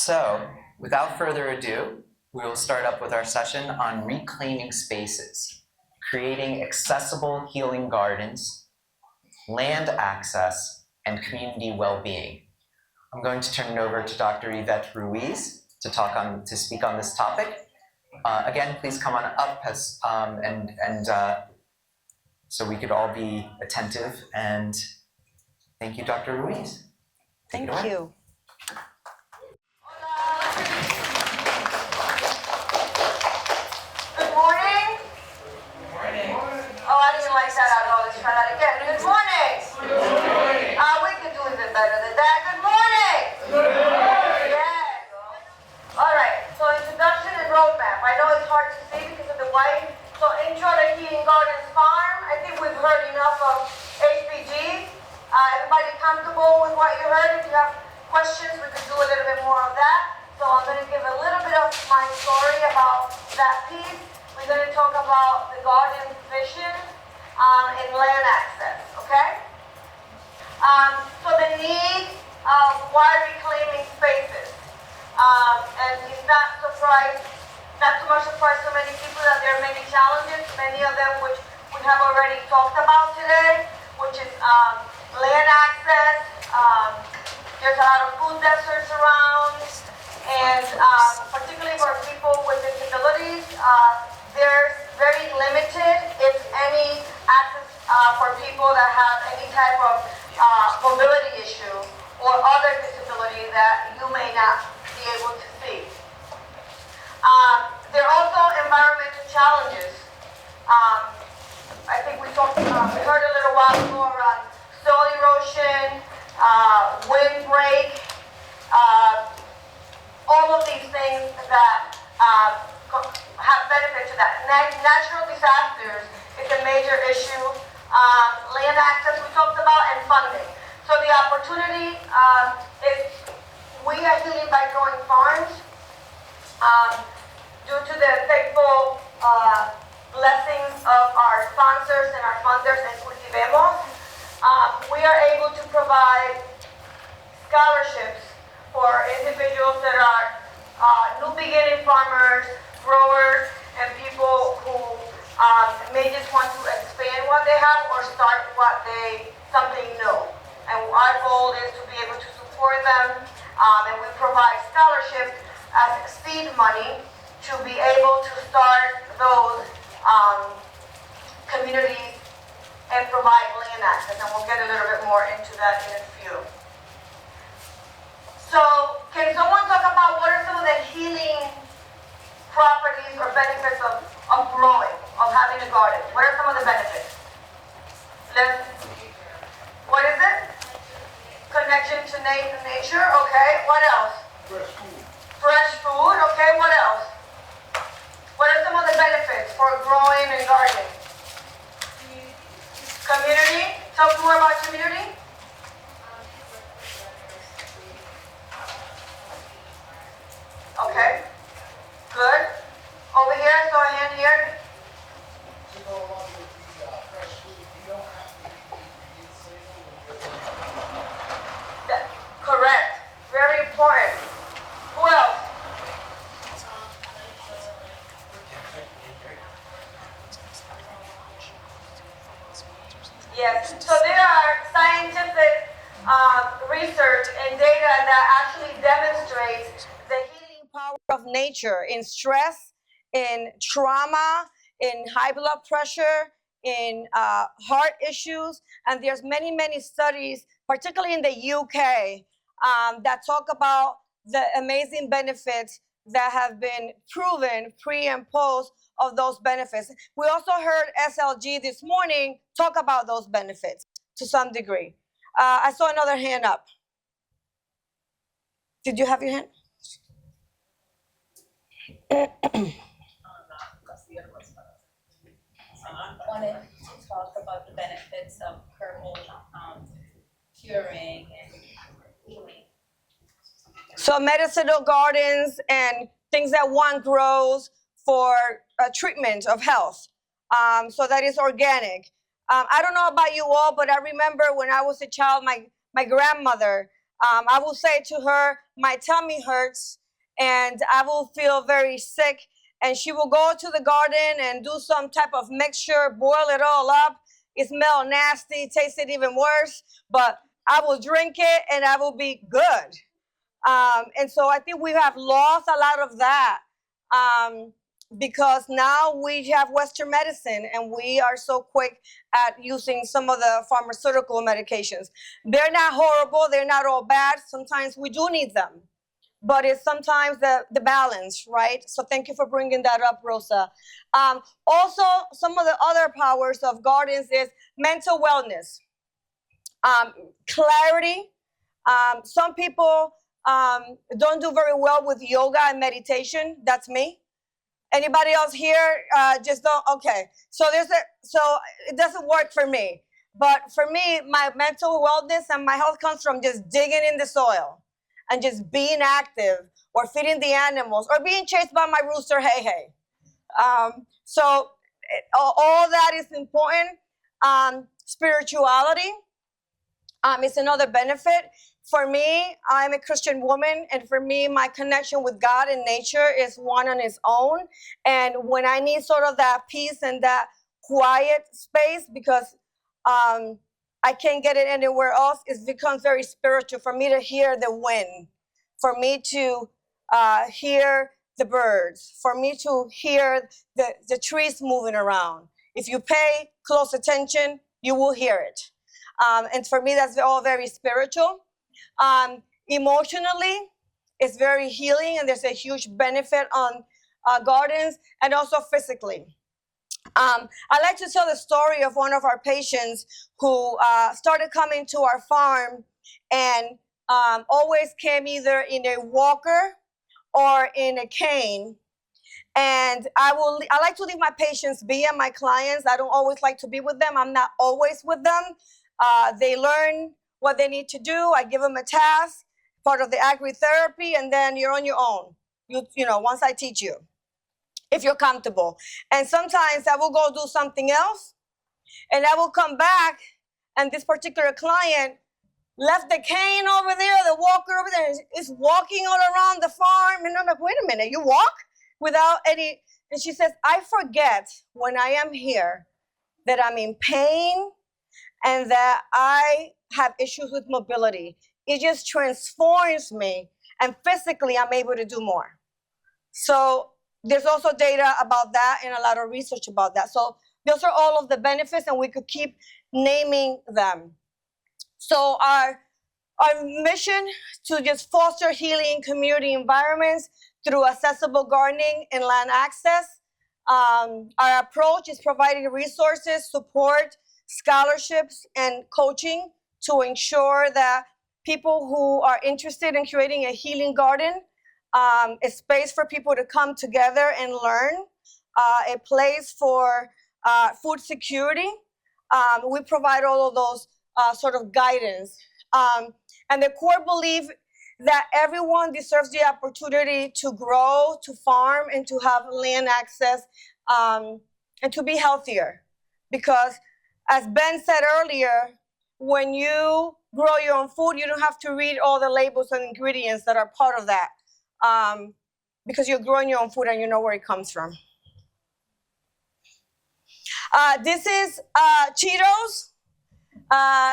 So, without further ado, we will start up with our session on reclaiming spaces, creating accessible healing gardens, land access, and community well-being. I'm going to turn it over to Dr. Ivette Ruiz to speak on this topic. Again, please come on up so we could all be attentive. And thank you, Dr. Ruiz. Thank you. Good morning. Good morning. Oh, I didn't like that. I'll always try that again. Good morning. Good morning. We can do even better than that. Good morning. Good morning. Yeah. All right. So introduction and roadmap. I know it's hard to see because of the white. So intro to Healing Gardens Farm. I think we've heard enough of HBG. Everybody comfortable with what you heard? If you have questions, we could do a little bit more of that. So I'm going to give a little bit of my story about that piece. We're going to talk about the garden's vision and land access, okay? So the need of why reclaiming spaces. And it's not too much surprise to many people that there are many challenges, many of them which we have already talked about today, which is land access. There's a lot of food deserts around, and particularly for people with disabilities, there's very limited, if any, access for people that have any type of mobility issue or other disability that you may not be able to see. There are also environmental challenges. I think we heard a little while ago around soil erosion, windbreak, all of these things that have benefit to that. Natural disasters is a major issue. Land access we talked about, and funding. So the opportunity is we are healing by growing farms. Due to the faithful blessings of our sponsors and our funders and Cultivemos, we are able to provide scholarships for individuals that are new beginning farmers, growers, and people who may just want to expand what they have or start something new. And our goal is to be able to support them, and we provide scholarships as seed money to be able to start those communities and provide land access, and we'll get a little bit more into that in a few. So, can someone talk about what are some of the healing properties or benefits of growing, of having a garden? What are some of the benefits? What is it? Connection to nature, okay. What else? Fresh food. Fresh food, okay. What else? What are some of the benefits for growing and gardening? Community. Talk more about community. Okay. Good. Over here, so a hand here. To go along with the fresh food, you don't have to eat single. Correct. Very important. Who else? Yes. So there are scientific research and data that actually demonstrates the healing power of nature in stress, in trauma, in high blood pressure, in heart issues, and there's many studies, particularly in the UK, that talk about the amazing benefits that have been proven pre and post of those benefits. We also heard SLG this morning talk about those benefits to some degree. I saw another hand up. Did you have your hand? I wanted to talk about the benefits of herbal curing and healing. So medicinal gardens and things that one grows for treatment of health. So that is organic. I don't know about you all, but I remember when I was a child, my grandmother I will say to her, my tummy hurts, and I will feel very sick. And she will go to the garden and do some type of mixture, boil it all up. It smells nasty, tasted even worse, but I will drink it and I will be good. And so I think we have lost a lot of that because now we have Western medicine and we are so quick at using some of the pharmaceutical medications. They're not horrible, they're not all bad. Sometimes we do need them, but it's sometimes the balance, right? So thank you for bringing that up, Rosa. Also, some of the other powers of gardens is mental wellness, clarity. Some people don't do very well with yoga and meditation. That's me. Anybody else here just don't? Okay. So it doesn't work for me. But for me, my mental wellness and my health comes from just digging in the soil and just being active or feeding the animals or being chased by my rooster, hey. So all that is important. Spirituality is another benefit. For me, I'm a Christian woman, and for me, my connection with God and nature is one on its own. And when I need sort of that peace and that quiet space, because I can't get it anywhere else, it becomes very spiritual for me to hear the wind, for me to hear the birds, for me to hear the trees moving around. If you pay close attention, you will hear it. And for me, that's all very spiritual. Emotionally, it's very healing, and there's a huge benefit on gardens, and also physically. I like to tell the story of one of our patients who started coming to our farm and always came either in a walker or in a cane. And I like to leave my patients be and my clients. I don't always like to be with them. I'm not always with them. They learn what they need to do. I give them a task, part of the agri-therapy, and then you're on your own. You know, once I teach you, if you're comfortable. And sometimes I will go do something else, and I will come back, and this particular client left the cane over there, the walker over there, is walking all around the farm. And I'm like, wait a minute, you walk without any? And she says, I forget when I am here that I'm in pain and that I have issues with mobility. It just transforms me, and physically I'm able to do more. So there's also data about that and a lot of research about that. So those are all of the benefits, and we could keep naming them. So our mission to just foster healing community environments through accessible gardening and land access. Our approach is providing resources, support, scholarships, and coaching to ensure that people who are interested in creating a healing garden, a space for people to come together and learn, a place for food security. We provide all of those sort of guidance. And the core belief that everyone deserves the opportunity to grow, to farm, and to have land access, and to be healthier. Because as Ben said earlier, when you grow your own food, you don't have to read all the labels and ingredients that are part of that, because you're growing your own food and you know where it comes from. This is Cheetos.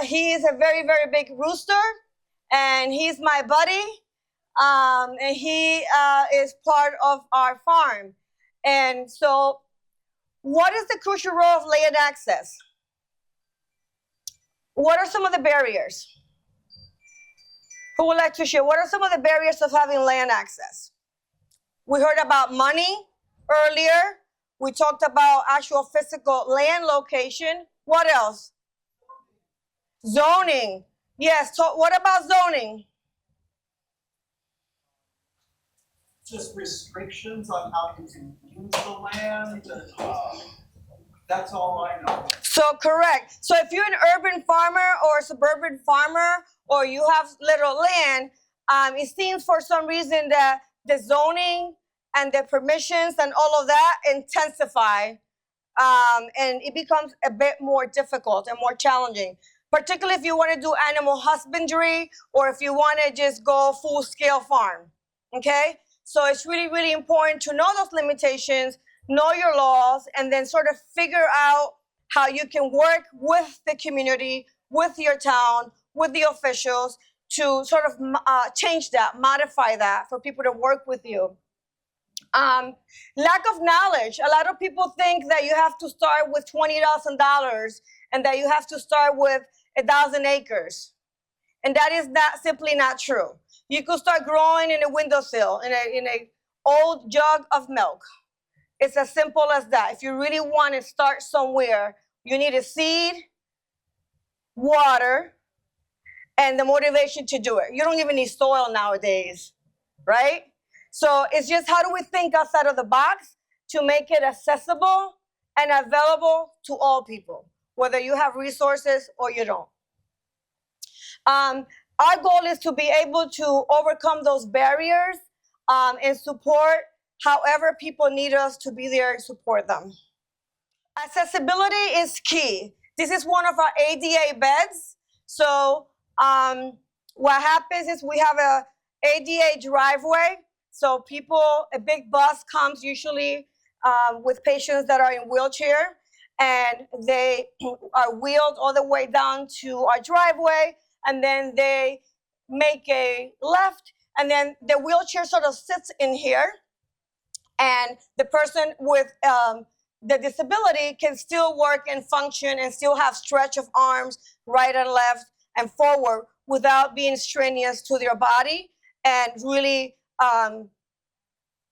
He is a very, very big rooster, and he's my buddy, and he is part of our farm. And so what is the crucial role of land access? What are some of the barriers? Who would like to share? What are some of the barriers of having land access? We heard about money earlier. We talked about actual physical land location. What else? Zoning. Yes, so what about zoning? Just restrictions on how you can use the land. That's all I know. So correct. So if you're an urban farmer or a suburban farmer, or you have little land, it seems for some reason that the zoning and the permissions and all of that intensify, and it becomes a bit more difficult and more challenging. particularly if you want to do animal husbandry or if you want to just go full-scale farm, okay? So it's really, really important to know those limitations, know your laws, and then sort of figure out how you can work with the community, with your town, with the officials to sort of change that, modify that for people to work with you. Lack of knowledge. A lot of people think that you have to start with $20,000 and that you have to start with 1,000 acres. And that is simply not true. You could start growing in a windowsill, in a old jug of milk. It's as simple as that. If you really want to start somewhere, you need a seed, water, and the motivation to do it. You don't even need soil nowadays, right? So it's just how do we think outside of the box to make it accessible and available to all people, whether you have resources or you don't. Our goal is to be able to overcome those barriers and support however people need us to be there and support them. Accessibility is key. This is one of our ADA beds. So what happens is we have a ADA driveway. So a big bus comes usually with patients that are in wheelchair, and they are wheeled all the way down to our driveway, and then they make a left, and then the wheelchair sort of sits in here, and the person with the disability can still work and function and still have stretch of arms right and left and forward without being strenuous to their body, and really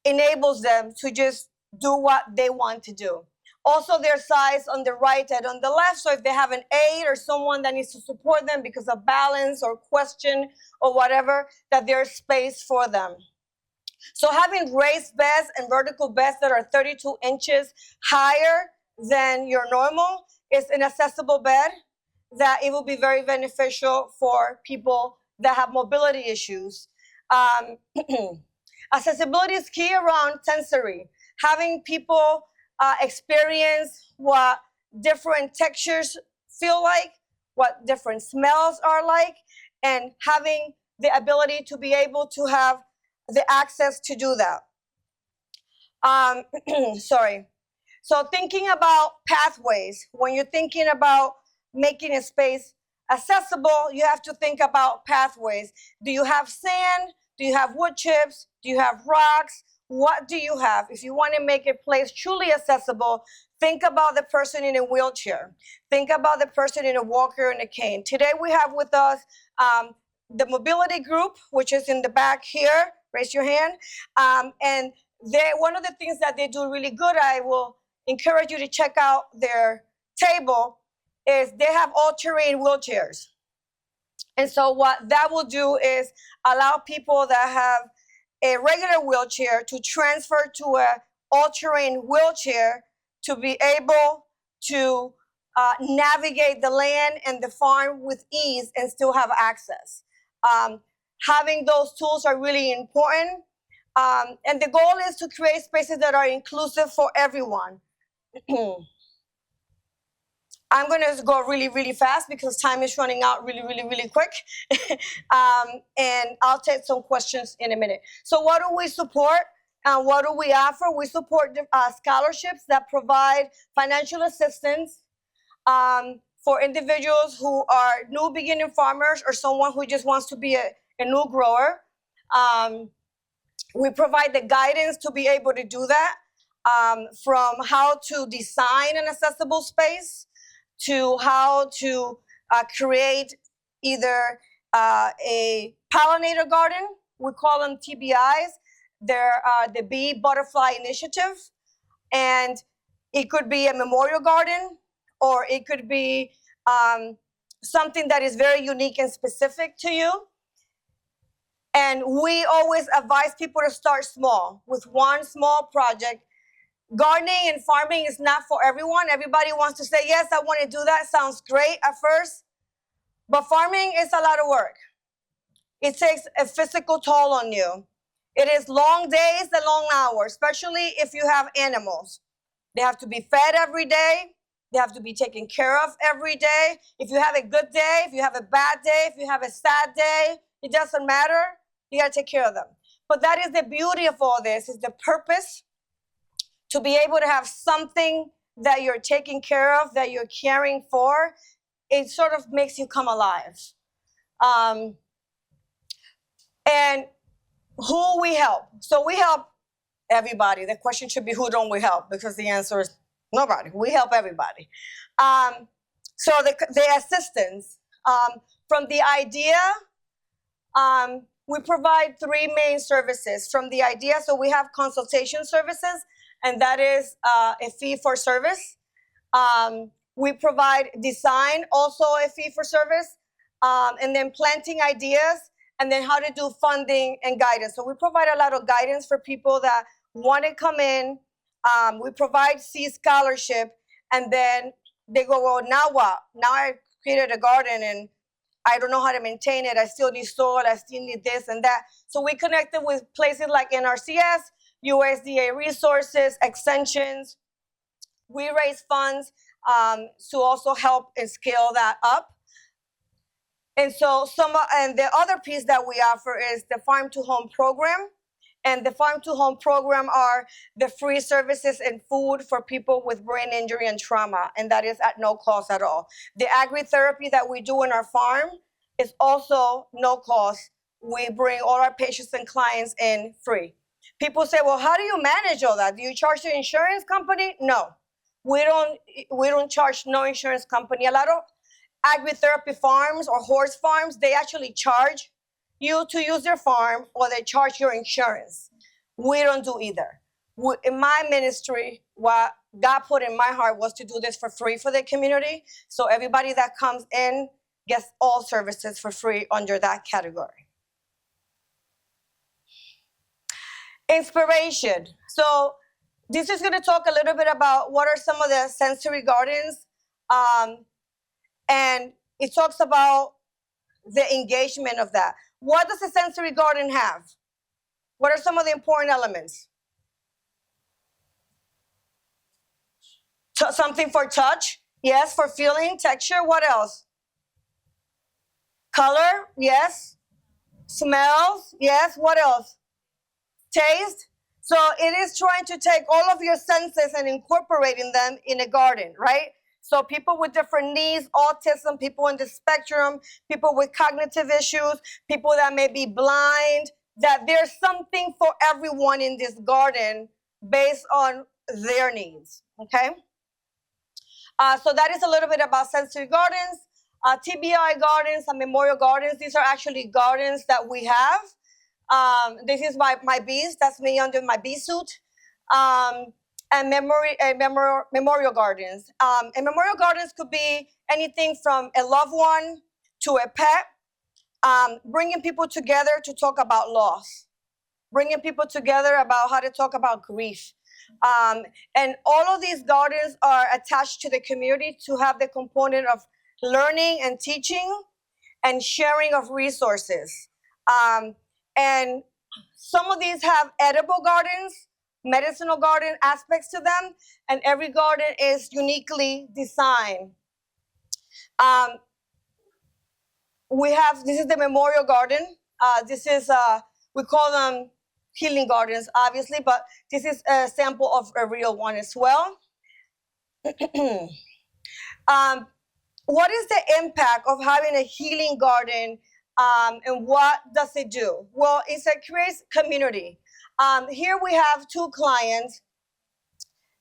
enables them to just do what they want to do. Also, their size on the right and on the left, so if they have an aide or someone that needs to support them because of balance or question or whatever, that there's space for them. So having raised beds and vertical beds that are 32 inches higher than your normal is an accessible bed that it will be very beneficial for people that have mobility issues. Accessibility is key around sensory. Having people experience what different textures feel like, what different smells are like, and having the ability to be able to have the access to do that. Sorry. So thinking about pathways, when you're thinking about making a space accessible, you have to think about pathways. Do you have sand? Do you have wood chips? Do you have rocks? What do you have? If you want to make a place truly accessible, think about the person in a wheelchair. Think about the person in a walker and a cane. Today we have with us the mobility group, which is in the back here. Raise your hand. And one of the things that they do really good, I will encourage you to check out their table, is they have all-terrain wheelchairs. And so what that will do is allow people that have a regular wheelchair to transfer to a all-terrain wheelchair to be able to navigate the land and the farm with ease and still have access. Having those tools are really important. And the goal is to create spaces that are inclusive for everyone. I'm going to go really, really fast because time is running out really, really, really quick. And I'll take some questions in a minute. So what do we support? What do we offer? We support scholarships that provide financial assistance for individuals who are new beginning farmers or someone who just wants to be a new grower. We provide the guidance to be able to do that, from how to design an accessible space to how to create either a pollinator garden. We call them TBIs. They're the Bee Butterfly Initiative. And it could be a memorial garden, or it could be something that is very unique and specific to you. And we always advise people to start small with one small project. Gardening and farming is not for everyone. Everybody wants to say, yes, I want to do that. Sounds great at first. But farming is a lot of work. It takes a physical toll on you. It is long days and long hours, especially if you have animals. They have to be fed every day. They have to be taken care of every day. If you have a good day, if you have a bad day, if you have a sad day, it doesn't matter. You gotta take care of them. But that is the beauty of all this, is the purpose, to be able to have something that you're taking care of, that you're caring for. It sort of makes you come alive. And who we help. So we help everybody. The question should be, who don't we help? Because the answer is nobody. We help everybody. So the assistance, from the idea, we provide three main services. From the idea, so we have consultation services, and that is a fee for service. We provide design, also a fee for service, and then planting ideas, and then how to do funding and guidance. So we provide a lot of guidance for people that want to come in. We provide seed scholarship, and then they go, well, now what? Now I created a garden and I don't know how to maintain it. I still need soil. I still need this and that. So we connected with places like NRCS, USDA resources, extensions. We raise funds to also help and scale that up. And so and the other piece that we offer is the Farm to Home program. And the Farm to Home program are the free services and food for people with brain injury and trauma. And that is at no cost at all. The agri-therapy that we do in our farm is also no cost. We bring all our patients and clients in free. People say, well, how do you manage all that? Do you charge the insurance company? No, we don't charge no insurance company. A lot of agri-therapy farms or horse farms, they actually charge you to use their farm, or they charge your insurance. We don't do either. In my ministry, what God put in my heart was to do this for free for the community. So everybody that comes in gets all services for free under that category. Inspiration. So this is going to talk a little bit about what are some of the sensory gardens. And it talks about the engagement of that. What does a sensory garden have? What are some of the important elements? Something for touch, yes, for feeling, texture. What else? Color, yes. Smells, yes. What else? Taste. So it is trying to take all of your senses and incorporating them in a garden, right? So people with different needs, autism, people in the spectrum, people with cognitive issues, people that may be blind, that there's something for everyone in this garden based on their needs, okay? So that is a little bit about sensory gardens. TBI gardens and memorial gardens, these are actually gardens that we have. This is my bees, that's me under my bee suit. And memorial gardens. And memorial gardens could be anything from a loved one to a pet, bringing people together to talk about loss, bringing people together about how to talk about grief. And all of these gardens are attached to the community to have the component of learning and teaching and sharing of resources. And some of these have edible gardens, medicinal garden aspects to them, and every garden is uniquely designed. This is the memorial garden. This is, we call them healing gardens, obviously, but this is a sample of a real one as well. What is the impact of having a healing garden, and what does it do? Well, it creates community. Here we have two clients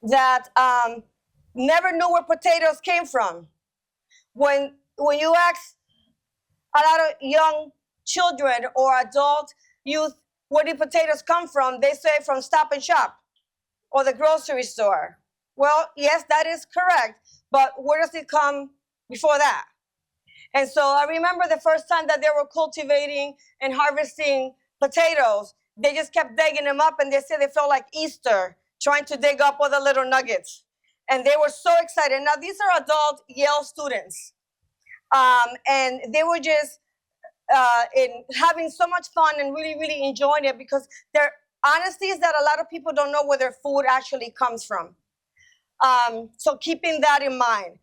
that never knew where potatoes came from. When you ask a lot of young children or adult youth, where do potatoes come from? They say from Stop and Shop or the grocery store. Well, yes, that is correct, but where does it come before that? And so I remember the first time that they were cultivating and harvesting potatoes, they just kept digging them up, and they said they felt like Easter, trying to dig up all the little nuggets. And they were so excited. Now, these are adult Yale students. And they were just having so much fun and really, really enjoying it, because their honesty is that a lot of people don't know where their food actually comes from. So keeping that in mind.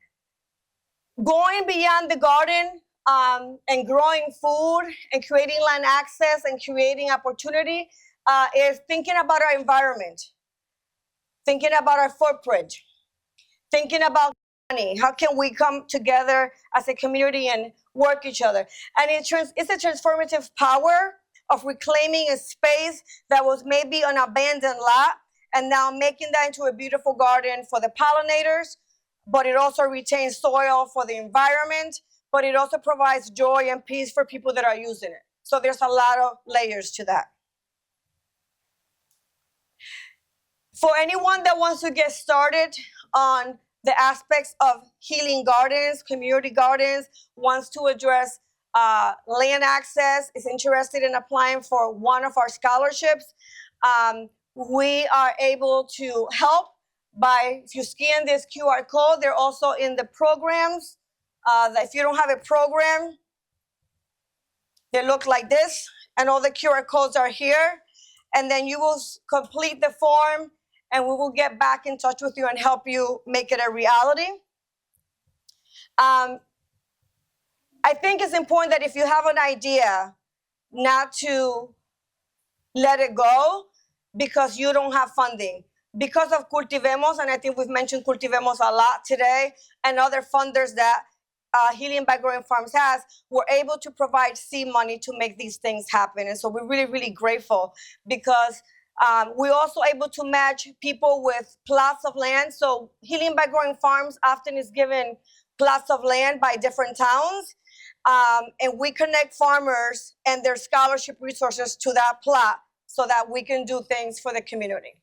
Going beyond the garden and growing food and creating land access and creating opportunity is thinking about our environment, thinking about our footprint, thinking about money. How can we come together as a community and work each other? And it's a transformative power of reclaiming a space that was maybe an abandoned lot and now making that into a beautiful garden for the pollinators, but it also retains soil for the environment, but it also provides joy and peace for people that are using it. So there's a lot of layers to that. For anyone that wants to get started on the aspects of healing gardens, community gardens, wants to address land access, is interested in applying for one of our scholarships, we are able to help by, if you scan this QR code, they're also in the programs. If you don't have a program, they look like this, and all the QR codes are here. And then you will complete the form, and we will get back in touch with you and help you make it a reality. I think it's important that if you have an idea, not to let it go because you don't have funding. Because of Cultivemos, and I think we've mentioned Cultivemos a lot today, and other funders that Healing by Growing Farms has, we're able to provide seed money to make these things happen. And so we're really, really grateful because we're also able to match people with plots of land. So Healing by Growing Farms often is given plots of land by different towns. And we connect farmers and their scholarship resources to that plot so that we can do things for the community.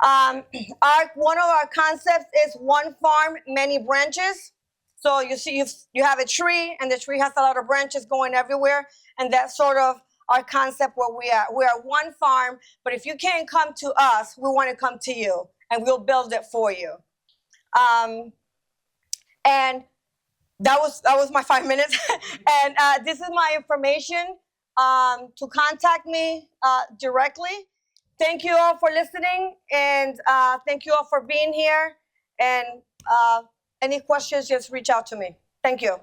One of our concepts is one farm, many branches. So you see, you have a tree, and the tree has a lot of branches going everywhere, and that's sort of our concept where we are. We are one farm, but if you can't come to us, we want to come to you, and we'll build it for you. And that was my 5 minutes. And this is my information to contact me directly. Thank you all for listening, and thank you all for being here. And any questions, just reach out to me. Thank you.